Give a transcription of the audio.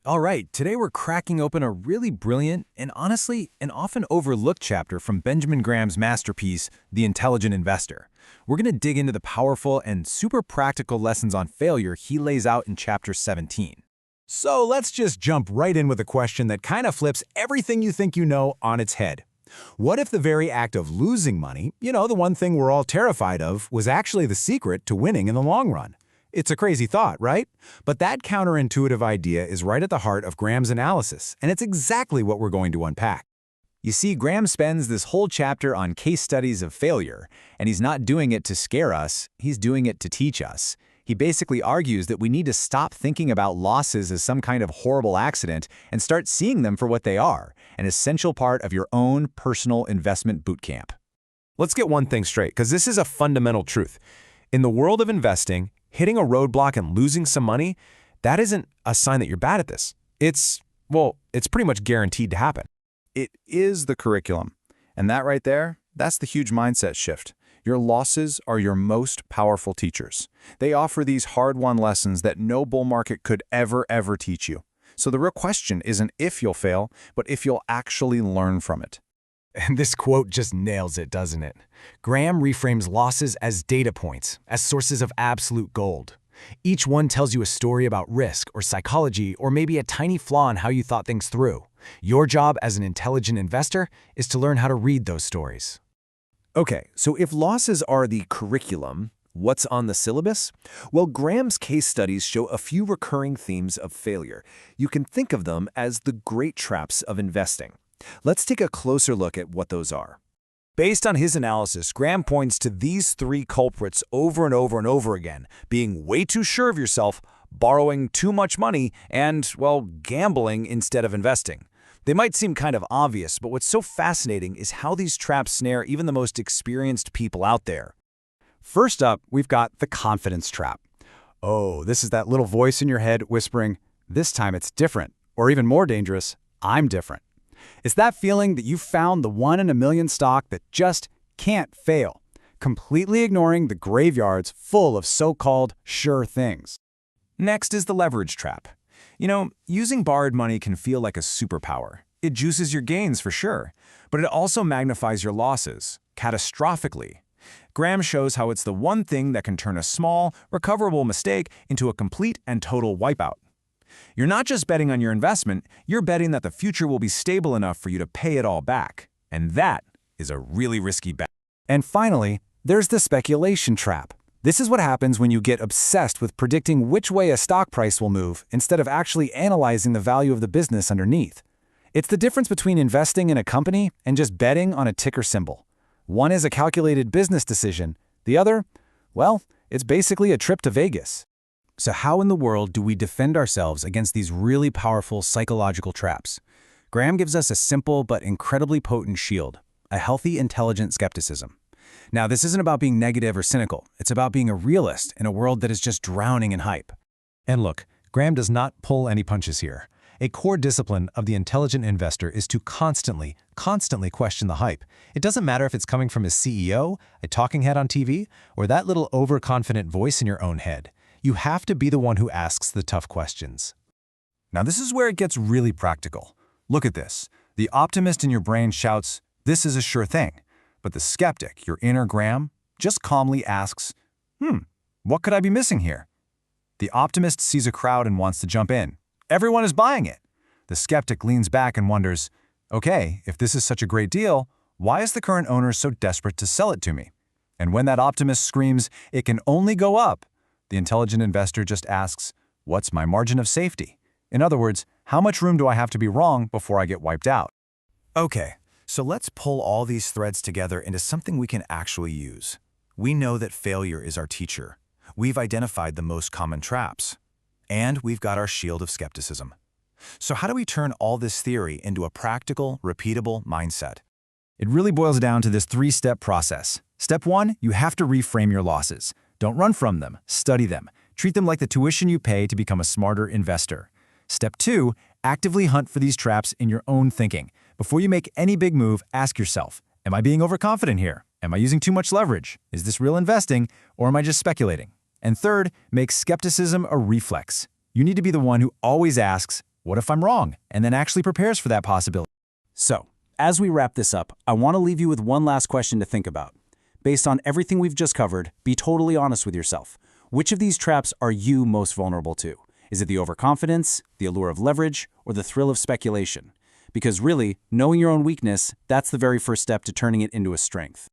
All right, today we're cracking open a really brilliant and honestly an often overlooked chapter from Benjamin Graham's masterpiece, The Intelligent Investor. We're going to dig into the powerful and super practical lessons on failure he lays out in chapter 17. So let's just jump right in with a question that kind of flips everything you think you know on its head. What if the very act of losing money, the one thing we're all terrified of, was actually the secret to winning in the long run? It's a crazy thought, right? But that counterintuitive idea is right at the heart of Graham's analysis, and it's exactly what we're going to unpack. You see, Graham spends this whole chapter on case studies of failure, and he's not doing it to scare us, he's doing it to teach us. He basically argues that we need to stop thinking about losses as some kind of horrible accident and start seeing them for what they are, an essential part of your own personal investment bootcamp. Let's get one thing straight, because this is a fundamental truth. In the world of investing, hitting a roadblock and losing some money, that isn't a sign that you're bad at this. It's pretty much guaranteed to happen. It is the curriculum. And that right there, that's the huge mindset shift. Your losses are your most powerful teachers. They offer these hard-won lessons that no bull market could ever teach you. So the real question isn't if you'll fail, but if you'll actually learn from it. And this quote just nails it, doesn't it? Graham reframes losses as data points, as sources of absolute gold. Each one tells you a story about risk or psychology or maybe a tiny flaw in how you thought things through. Your job as an intelligent investor is to learn how to read those stories. Okay, so if losses are the curriculum, what's on the syllabus? Well, Graham's case studies show a few recurring themes of failure. You can think of them as the great traps of investing. Let's take a closer look at what those are. Based on his analysis, Graham points to these three culprits over and over and over again: being way too sure of yourself, borrowing too much money, and, gambling instead of investing. They might seem kind of obvious, but what's so fascinating is how these traps snare even the most experienced people out there. First up, we've got the confidence trap. Oh, this is that little voice in your head whispering, "This time it's different," or even more dangerous, "I'm different." It's that feeling that you've found the one in a million stock that just can't fail, completely ignoring the graveyards full of so-called sure things. Next is the leverage trap. Using borrowed money can feel like a superpower. It juices your gains for sure, but it also magnifies your losses, catastrophically. Graham shows how it's the one thing that can turn a small, recoverable mistake into a complete and total wipeout. You're not just betting on your investment, you're betting that the future will be stable enough for you to pay it all back. And that is a really risky bet. And finally, there's the speculation trap. This is what happens when you get obsessed with predicting which way a stock price will move instead of actually analyzing the value of the business underneath. It's the difference between investing in a company and just betting on a ticker symbol. One is a calculated business decision. The other, it's basically a trip to Vegas. So how in the world do we defend ourselves against these really powerful psychological traps? Graham gives us a simple but incredibly potent shield: a healthy, intelligent skepticism. Now, this isn't about being negative or cynical. It's about being a realist in a world that is just drowning in hype. And look, Graham does not pull any punches here. A core discipline of the intelligent investor is to constantly question the hype. It doesn't matter if it's coming from a CEO, a talking head on TV, or that little overconfident voice in your own head. You have to be the one who asks the tough questions. Now, this is where it gets really practical. Look at this. The optimist in your brain shouts, "This is a sure thing." But the skeptic, your inner Graham, just calmly asks, what could I be missing here? The optimist sees a crowd and wants to jump in. Everyone is buying it. The skeptic leans back and wonders, okay, if this is such a great deal, why is the current owner so desperate to sell it to me? And when that optimist screams, "It can only go up," the intelligent investor just asks, "What's my margin of safety?" In other words, how much room do I have to be wrong before I get wiped out? Okay, so let's pull all these threads together into something we can actually use. We know that failure is our teacher. We've identified the most common traps. And we've got our shield of skepticism. So how do we turn all this theory into a practical, repeatable mindset? It really boils down to this three-step process. Step 1, you have to reframe your losses. Don't run from them, study them. Treat them like the tuition you pay to become a smarter investor. Step 2, actively hunt for these traps in your own thinking. Before you make any big move, ask yourself, am I being overconfident here? Am I using too much leverage? Is this real investing, or am I just speculating? And third, make skepticism a reflex. You need to be the one who always asks, What if I'm wrong? And then actually prepares for that possibility. So, as we wrap this up, I want to leave you with one last question to think about. Based on everything we've just covered, be totally honest with yourself. Which of these traps are you most vulnerable to? Is it the overconfidence, the allure of leverage, or the thrill of speculation? Because really, knowing your own weakness, that's the very first step to turning it into a strength.